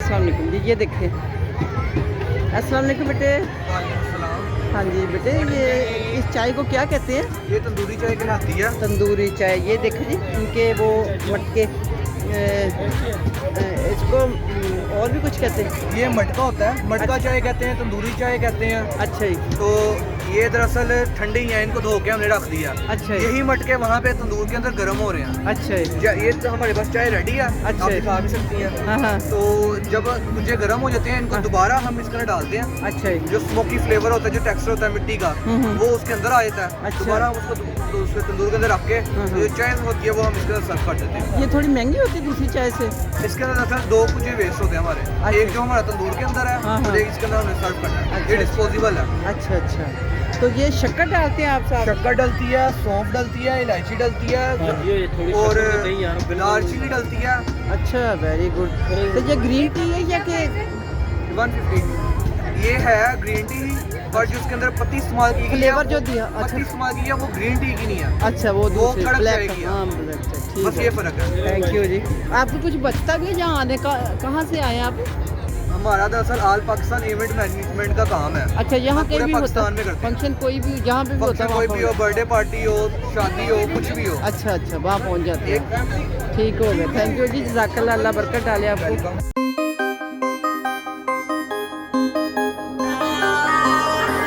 अस्सलाम वालेकुम जी। ये देखिए, अस्सलाम वालेकुम बेटे। हाँ जी बेटे, ये इस चाय को क्या कहते हैं? ये तंदूरी चाय कहलाती है। तंदूरी चाय। ये देखिए जी, इनके वो मटके, इसको और भी कुछ कहते हैं? ये मटका होता है, मटका अच्छा। चाय कहते हैं, तंदूरी चाय कहते हैं। अच्छा जी। तो ये दरअसल ठंडी है, इनको धो के हमने रख दिया। अच्छा जी। यही मटके वहाँ पे तंदूर के अंदर गर्म हो रहे हैं। अच्छा जी। ये तो हमारे पास चाय रेडी है, अच्छा। आप दिखा भी सकती हैं। हाँ हाँ। तो जब मुझे गर्म हो जाते हैं, इनको हाँ। दोबारा हम इसके अंदर डालते हैं। अच्छा जी। जो स्मोकी फ्लेवर होता है, जो टेक्सचर होता है मिट्टी का, वो उसके अंदर आ जाता है। अच्छा। दोबारा हम उसको उसके तंदूर के अंदर रख के हाँ। जो चाय होती है वो हम इसके अंदर सर्व कर देते हैं। ये थोड़ी महंगी होती है दूसरी चाय से? इसके अंदर दरअसल दो कुछ वेस्ट होते हैं हमारे। एक जो हमारा तंदूर के अंदर है, हाँ, हाँ। और एक इसके अंदर हमने सर्व करना है। अच्छा। ये डिस्पोजेबल है। अच्छा अच्छा। तो ये शक्कर डालते हैं आप साहब? शक्कर डलती है, सौंफ डलती है, इलायची डलती है और दालचीनी डलती है। अच्छा, वेरी गुड। तो ये ग्रीन टी है या कि? 150 ये है ग्रीन टी ही, और जो उसके अंदर पत्ती इस्तेमाल की गई है, फ्लेवर जो दिया। अच्छा। पत्ती इस्तेमाल की है वो ग्रीन टी की नहीं है। अच्छा, वो दूसरी कड़क ब्लैक। जाएगी। हाँ ब्लैक है, ठीक बस है। ये फर्क है। थैंक यू जी। आपको कुछ बचता भी है यहाँ आने का? कहाँ से आए आप? हमारा दरअसल ऑल पाकिस्तान इवेंट मैनेजमेंट का काम है। अच्छा, यहाँ हम कहीं पूरे भी होता पाकिस्तान में करते हैं। फंक्शन? कोई भी जहाँ पे भी होता फंक्शन है कोई वहाँ भी हो, पहुँच- बर्थडे पार्टी हो, शादी हो, कुछ भी हो। अच्छा अच्छा, वहाँ पहुँच जाते हैं। एक ठीक हो गया, थैंक यू जी, जज़ाकल्लाह, अल्लाह बरकत डाले आपको। वेलकम।